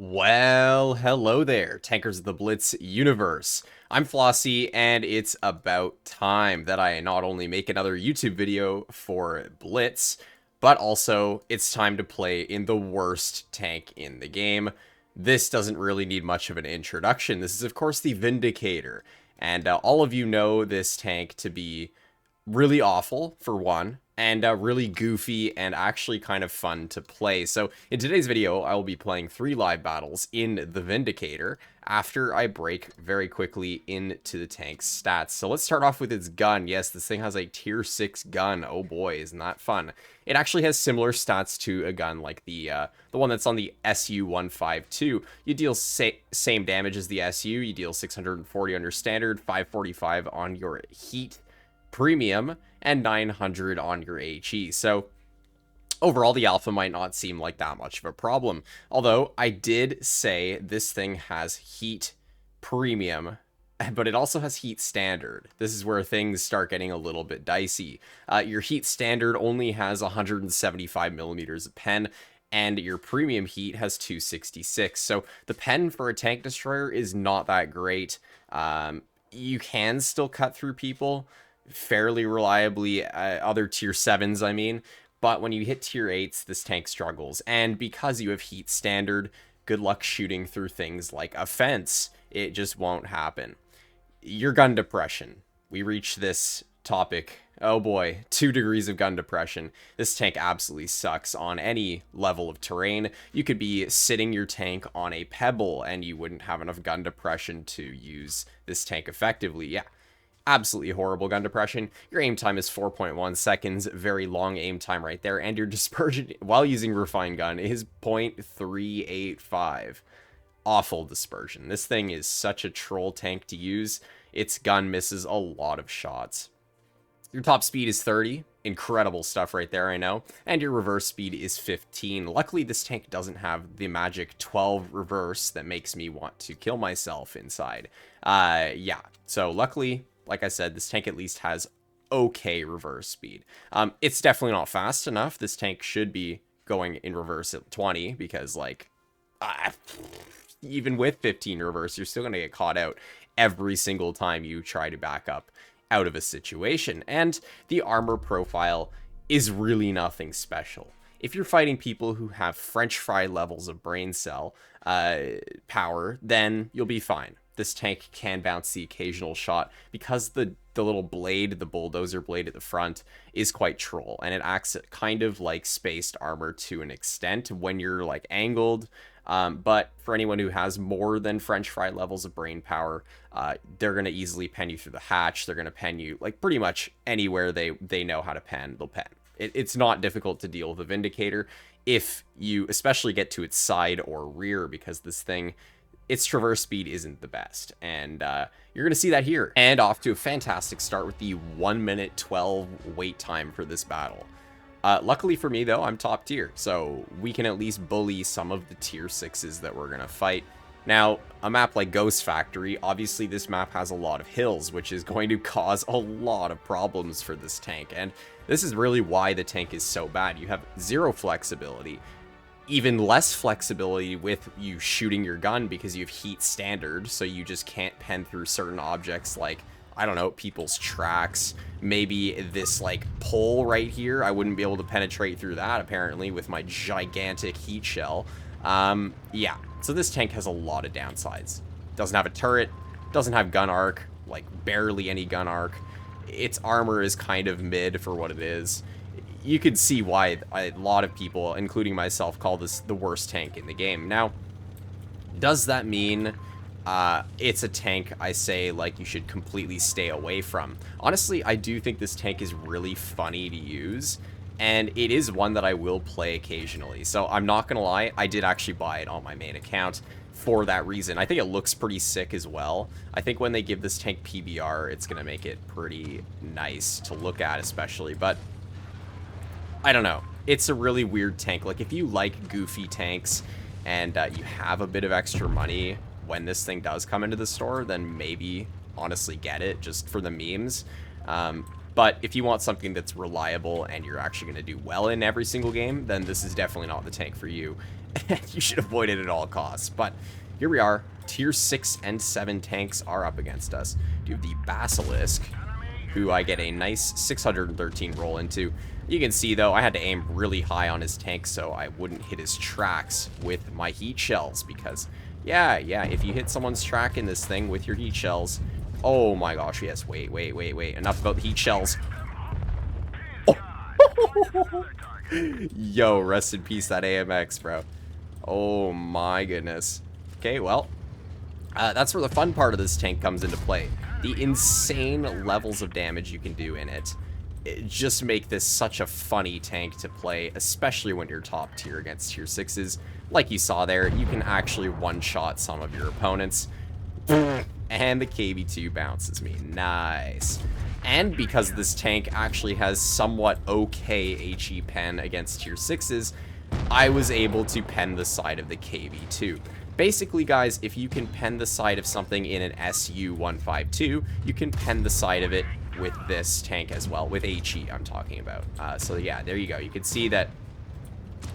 Well, hello there, tankers of the Blitz universe. I'm Flossie, and it's about time that I not only make another YouTube video for Blitz, but also it's time to play in the worst tank in the game. This doesn't really need much of an introduction. This is, of course, the Vindicator, and all of you know this tank to be really awful, for one, and really goofy and actually kind of fun to play. So in today's video, I will be playing 3 live battles in the Vindicator after I break very quickly into the tank's stats. So let's start off with its gun. Yes, this thing has a tier 6 gun. Oh boy, isn't that fun. It actually has similar stats to a gun like the one that's on the SU-152. You deal same damage as the SU. You deal 640 on your standard, 545 on your heat premium, and 900 on your HE. So overall, the alpha might not seem like that much of a problem. Although I did say this thing has heat premium, but it also has heat standard. This is where things start getting a little bit dicey. Your heat standard only has 175 millimeters of pen, and your premium heat has 266. So the pen for a tank destroyer is not that great. You can still cut through people fairly reliably, other tier 7s, I mean, but when you hit tier 8s, this tank struggles, and because you have heat standard, good luck shooting through things like a fence. It just won't happen. Your gun depression. We reach this topic. Oh boy, 2 degrees of gun depression. This tank absolutely sucks on any level of terrain. You could be sitting your tank on a pebble and you wouldn't have enough gun depression to use this tank effectively. Yeah. Absolutely horrible gun depression. Your aim time is 4.1 seconds, very long aim time right there, and your dispersion while using refined gun is 0.385. Awful dispersion. This thing is such a troll tank to use. Its gun misses a lot of shots. Your top speed is 30. Incredible stuff right there, I know. And your reverse speed is 15. Luckily, this tank doesn't have the magic 12 reverse that makes me want to kill myself inside. Yeah. So luckily, like I said, this tank at least has okay reverse speed. It's definitely not fast enough. This tank should be going in reverse at 20 because, like, even with 15 reverse, you're still going to get caught out every single time you try to back up out of a situation. And the armor profile is really nothing special. If you're fighting people who have French fry levels of brain cell power, then you'll be fine. This tank can bounce the occasional shot because the little blade, the bulldozer blade at the front, is quite troll, and it acts kind of like spaced armor to an extent when you're like angled. But for anyone who has more than French fry levels of brain power, they're going to easily pen you through the hatch. They're going to pen you like pretty much anywhere they know how to pen, they'll pen. It's not difficult to deal with a Vindicator if you especially get to its side or rear, because this thing, its traverse speed isn't the best, and you're going to see that here. And off to a fantastic start with the 1 minute 12 wait time for this battle. Luckily for me, though, I'm top tier, so we can at least bully some of the tier 6s that we're going to fight. Now, a map like Ghost Factory, obviously this map has a lot of hills, which is going to cause a lot of problems for this tank, and this is really why the tank is so bad. You have 0 flexibility. Even less flexibility with you shooting your gun because you have heat standard, so you just can't pen through certain objects like, I don't know, people's tracks. Maybe this like pole right here, I wouldn't be able to penetrate through that apparently with my gigantic heat shell. Yeah, so this tank has a lot of downsides. Doesn't have a turret, doesn't have gun arc, like barely any gun arc. Its armor is kind of mid for what it is. You could see why a lot of people, including myself, call this the worst tank in the game. Now, does that mean it's a tank I say like you should completely stay away from? Honestly, I do think this tank is really funny to use, and it is one that I will play occasionally. So I'm not gonna lie, I did actually buy it on my main account for that reason. I think it looks pretty sick as well. I think when they give this tank PBR, it's gonna make it pretty nice to look at, especially, but I don't know. It's a really weird tank. Like, if you like goofy tanks and you have a bit of extra money when this thing does come into the store, then maybe honestly get it just for the memes. But if you want something that's reliable and you're actually going to do well in every single game, then this is definitely not the tank for you. You should avoid it at all costs. But here we are. Tier 6 and 7 tanks are up against us. You have the Basilisk, who I get a nice 613 roll into. You can see, though, I had to aim really high on his tank so I wouldn't hit his tracks with my heat shells. Because, yeah, if you hit someone's track in this thing with your heat shells... Oh my gosh, yes, wait. Enough about the heat shells. Oh. Yo, rest in peace, that AMX, bro. Oh my goodness. Okay, well, that's where the fun part of this tank comes into play. The insane levels of damage you can do in it. It just make this such a funny tank to play, especially when you're top tier against tier 6s. Like you saw there, you can actually one-shot some of your opponents. And the KV2 bounces me. Nice. And because this tank actually has somewhat okay HE pen against tier 6s, I was able to pen the side of the KV2. Basically, guys, if you can pen the side of something in an SU-152, you can pen the side of it with this tank as well, with HE I'm talking about. So yeah, there you go. You can see that,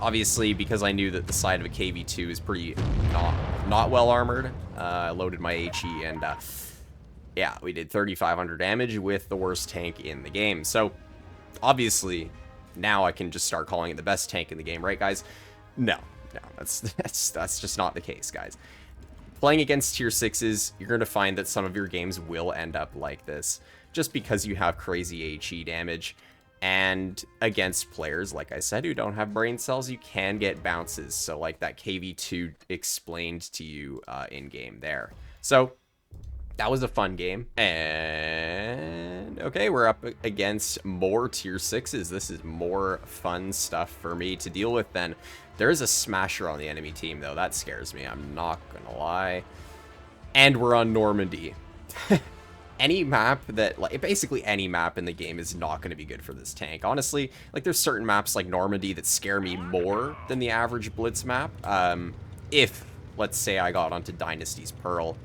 obviously, because I knew that the side of a KV2 is pretty not well armored, I loaded my HE and yeah, we did 3,500 damage with the worst tank in the game. So, obviously, now I can just start calling it the best tank in the game, right, guys? No, that's just not the case, guys. Playing against tier 6s, you're going to find that some of your games will end up like this, just because you have crazy HE damage. And against players, like I said, who don't have brain cells, you can get bounces. So, like that KV2 explained to you in-game there. So, that was a fun game. And okay, we're up against more tier 6s. This is more fun stuff for me to deal with then. There is a smasher on the enemy team, though. That scares me. I'm not gonna lie. And we're on Normandy. Any map that, like, basically any map in the game is not going to be good for this tank. Honestly, like, there's certain maps like Normandy that scare me more than the average Blitz map. If, let's say, I got onto Dynasty's Pearl,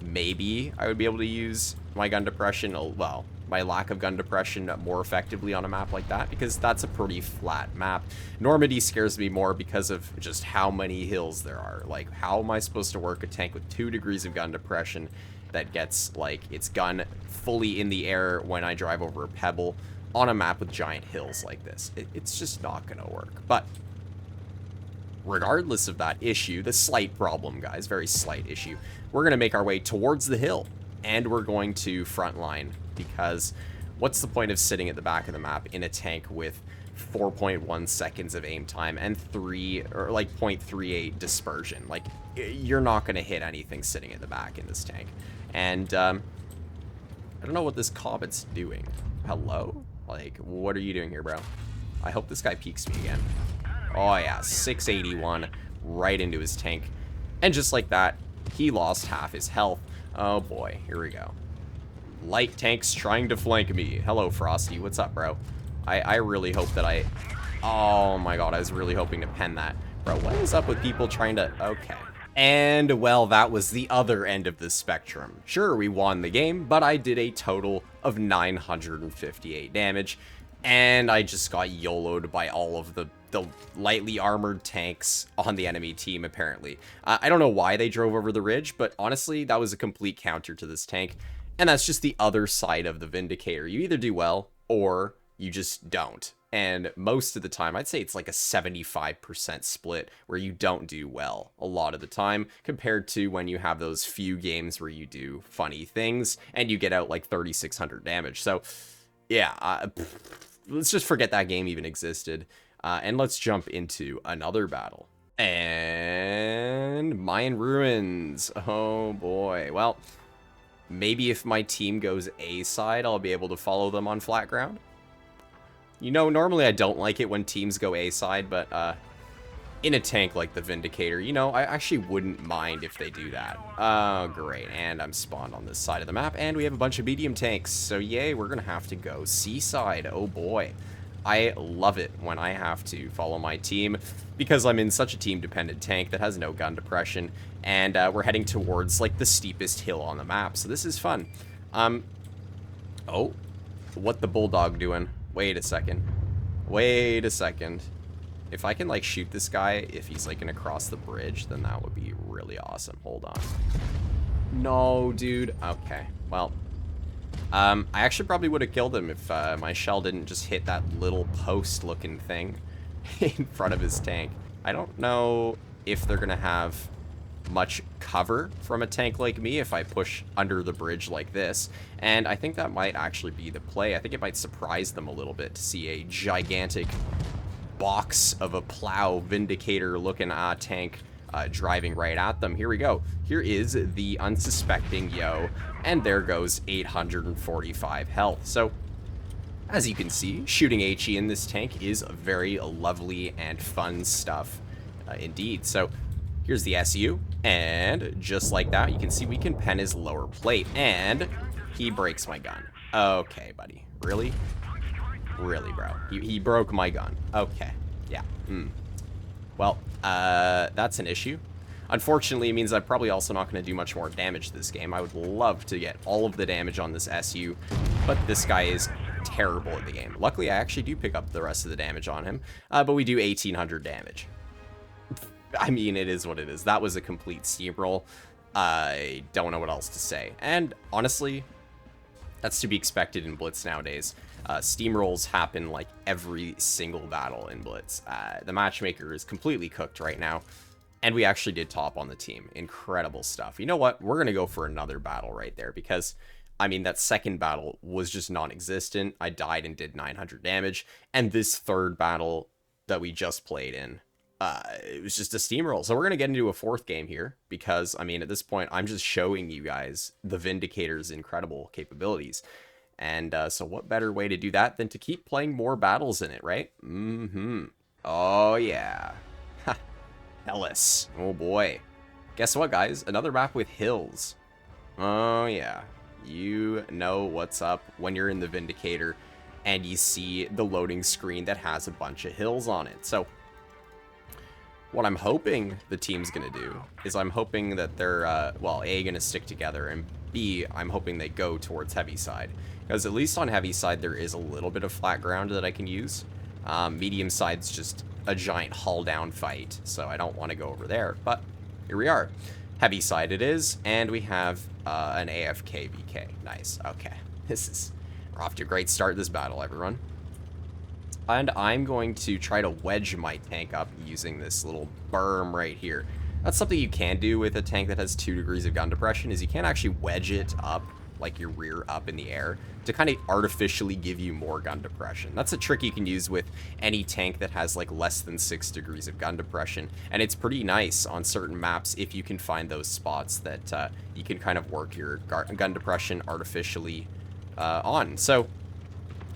maybe I would be able to use my gun depression, well, my lack of gun depression more effectively on a map like that, because that's a pretty flat map. Normandy scares me more because of just how many hills there are. Like, how am I supposed to work a tank with 2 degrees of gun depression that gets, like, its gun fully in the air when I drive over a pebble on a map with giant hills like this? It's just not gonna work. But regardless of that issue, the slight problem, guys, very slight issue, we're gonna make our way towards the hill, and we're going to frontline, because what's the point of sitting at the back of the map in a tank with 4.1 seconds of aim time and 0.38 dispersion? Like, you're not gonna hit anything sitting at the back in this tank. And, I don't know what this Cobbet's doing. Hello? Like, what are you doing here, bro? I hope this guy peeks me again. Oh, yeah, 681 right into his tank. And just like that, he lost half his health. Oh, boy, here we go. Light tanks trying to flank me. Hello, Frosty. What's up, bro? I really hope that I... Oh, my God, I was really hoping to pen that. Bro, what is up with people trying to... Okay. And, well, that was the other end of the spectrum. Sure, we won the game, but I did a total of 958 damage, and I just got YOLO'd by all of the lightly armored tanks on the enemy team, apparently. I don't know why they drove over the ridge, but honestly, that was a complete counter to this tank, and that's just the other side of the Vindicator. You either do well, or you just don't. And most of the time, I'd say it's like a 75% split where you don't do well a lot of the time, compared to when you have those few games where you do funny things and you get out like 3,600 damage. So, yeah, let's just forget that game even existed. And let's jump into another battle. And Mayan Ruins. Oh, boy. Well, maybe if my team goes A side, I'll be able to follow them on flat ground. You know, normally I don't like it when teams go A side, but in a tank like the Vindicator, you know, I actually wouldn't mind if they do that. Oh, great. And I'm spawned on this side of the map, and we have a bunch of medium tanks. So, yay, we're going to have to go C side. Oh, boy. I love it when I have to follow my team, because I'm in such a team-dependent tank that has no gun depression, and we're heading towards, like, the steepest hill on the map, so this is fun. Oh, what the Bulldog doing? Wait a second. Wait a second. If I can, like, shoot this guy, if he's, like, gonna cross the bridge, then that would be really awesome. Hold on. No, dude. Okay, well. I actually probably would have killed him if my shell didn't just hit that little post-looking thing in front of his tank. I don't know if they're gonna have much cover from a tank like me if I push under the bridge like this, and I think that might actually be the play. I think it might surprise them a little bit to see a gigantic box of a plow Vindicator looking tank driving right at them. Here we go. Here is the unsuspecting Yo, and there goes 845 health. So as you can see, shooting HE in this tank is very lovely and fun stuff indeed. So here's the SU, and just like that, you can see we can pen his lower plate, and he breaks my gun. Okay, buddy. Really? Really, bro? He broke my gun. Okay. Yeah. Well, that's an issue. Unfortunately, it means I'm probably also not going to do much more damage this game. I would love to get all of the damage on this SU, but this guy is terrible at the game. Luckily, I actually do pick up the rest of the damage on him, but we do 1,800 damage. I mean, it is what it is. That was a complete steamroll. I don't know what else to say. And honestly, that's to be expected in Blitz nowadays. Steamrolls happen like every single battle in Blitz. The matchmaker is completely cooked right now. And we actually did top on the team. Incredible stuff. You know what? We're going to go for another battle right there because, I mean, that second battle was just non-existent. I died and did 900 damage. And this third battle that we just played in, it was just a steamroll. So we're going to get into a fourth game here because, I mean, at this point, I'm just showing you guys the Vindicator's incredible capabilities. And so what better way to do that than to keep playing more battles in it, right? Oh, yeah. Ha. Ellis. Oh, boy. Guess what, guys? Another map with hills. Oh, yeah. You know what's up when you're in the Vindicator and you see the loading screen that has a bunch of hills on it. So what I'm hoping the team's going to do is I'm hoping that they're, well, A, going to stick together, and B, I'm hoping they go towards heavy side. Because at least on heavy side, there is a little bit of flat ground that I can use. Medium side's just a giant haul-down fight, so I don't want to go over there. But here we are. Heavy side it is, and we have an AFK BK. Nice. Okay. We're off to a great start this battle, everyone. And I'm going to try to wedge my tank up using this little berm right here. That's something you can do with a tank that has 2 degrees of gun depression, is you can actually wedge it up, like your rear up in the air, to kind of artificially give you more gun depression. That's a trick you can use with any tank that has like less than 6 degrees of gun depression, and it's pretty nice on certain maps if you can find those spots that you can kind of work your gun depression artificially on. So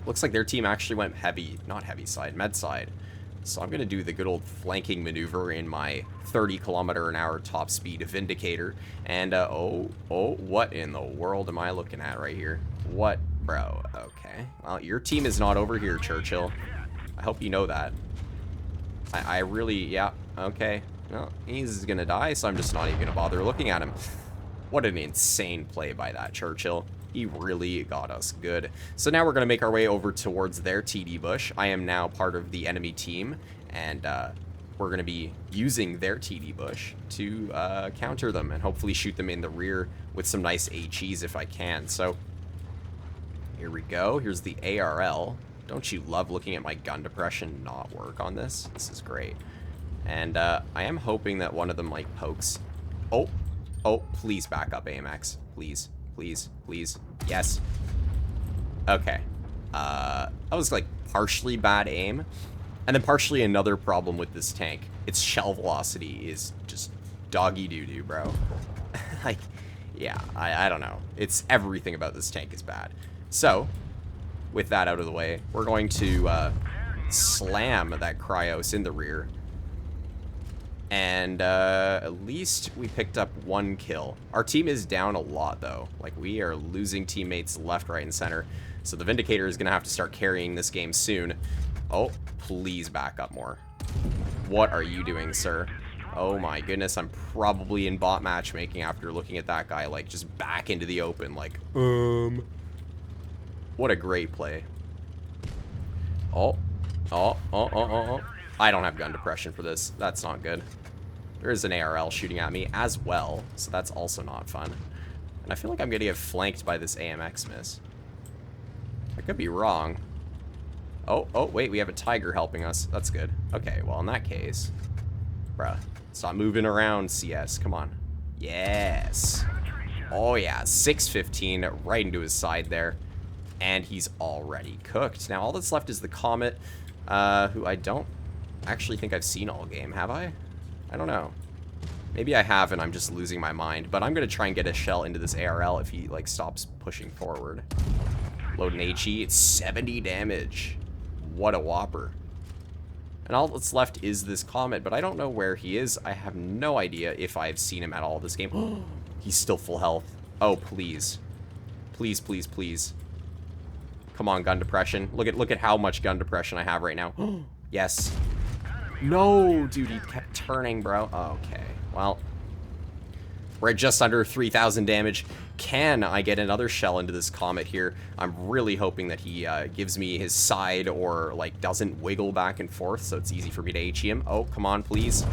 looks like their team actually went heavy, not heavy side, med side. So I'm going to do the good old flanking maneuver in my 30km/h top speed Vindicator. And, oh, what in the world am I looking at right here? What, bro? Okay. Well, your team is not over here, Churchill. I hope you know that. I really, yeah, okay. Well, he's going to die, so I'm just not even going to bother looking at him. What an insane play by that, Churchill. He really got us good. So now we're going to make our way over towards their TD bush. I am now part of the enemy team, and we're going to be using their TD bush to counter them and hopefully shoot them in the rear with some nice HEs if I can. So here we go. Here's the ARL. Don't you love looking at my gun depression not work on this? This is great. And I am hoping that one of them, like, pokes. Oh, please back up, AMX. Please. Please, please. Yes. Okay. That was like partially bad aim. And then partially another problem with this tank. Its shell velocity is just doggy doo-doo, bro. Like, yeah, I don't know. It's everything about this tank is bad. So, with that out of the way, we're going to slam that Cryos in the rear. And at least we picked up 1 kill. Our team is down a lot, though. Like, we are losing teammates left, right, and center. So the Vindicator is going to have to start carrying this game soon. Oh, please back up more. What are you doing, sir? Oh my goodness, I'm probably in bot matchmaking after looking at that guy, like, just back into the open. Like, what a great play. Oh. I don't have gun depression for this. That's not good. There is an ARL shooting at me as well, so that's also not fun. And I feel like I'm going to get flanked by this AMX miss. I could be wrong. Oh, wait, we have a tiger helping us. That's good. Okay, well, in that case... Bruh, stop moving around, CS. Come on. Yes. Oh, yeah. 615 right into his side there. And he's already cooked. Now, all that's left is the Comet, who I don't actually think I've seen all game. Have I? I don't know. Maybe I have and I'm just losing my mind. But I'm going to try and get a shell into this ARL if he, like, stops pushing forward. Load an HE. It's 70 damage. What a whopper. And all that's left is this Comet, but I don't know where he is. I have no idea if I've seen him at all this game. He's still full health. Oh, please. Please, please, please. Come on, gun depression. Look at how much gun depression I have right now. Yes. No, dude, he kept turning, bro. Okay, well. We're at just under 3,000 damage. Can I get another shell into this Comet here? I'm really hoping that he gives me his side or, like, doesn't wiggle back and forth, so it's easy for me to HE him. Oh, come on, please.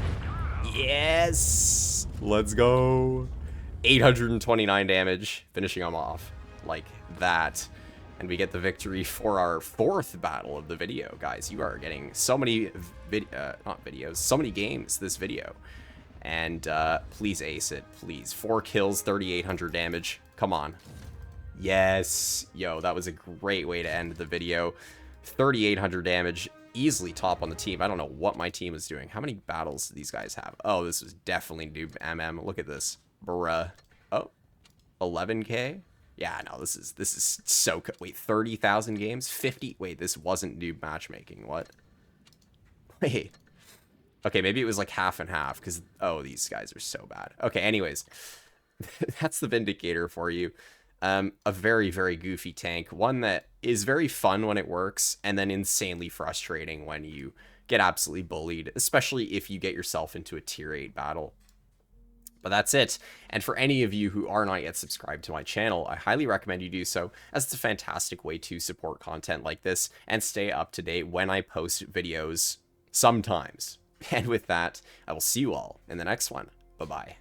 Yes! Let's go. 829 damage, finishing him off like that. And we get the victory for our 4th battle of the video, guys. You are getting so many, so many games this video. And please ace it, please. 4 kills, 3,800 damage. Come on. Yes. Yo, that was a great way to end the video. 3,800 damage, easily top on the team. I don't know what my team is doing. How many battles do these guys have? Oh, this was definitely Noob MM. Look at this. Bruh. Oh, 11K? Yeah, no, this is so good. Wait, 30,000 games? 50? Wait, this wasn't Noob matchmaking. What? Wait. Okay, maybe it was like half and half, because, oh, these guys are so bad. Okay, anyways, that's the Vindicator for you. A very, very goofy tank. One that is very fun when it works, and then insanely frustrating when you get absolutely bullied, especially if you get yourself into a tier 8 battle. But that's it. And for any of you who are not yet subscribed to my channel, I highly recommend you do so, as it's a fantastic way to support content like this and stay up to date when I post videos sometimes. And with that, I will see you all in the next one. Bye-bye.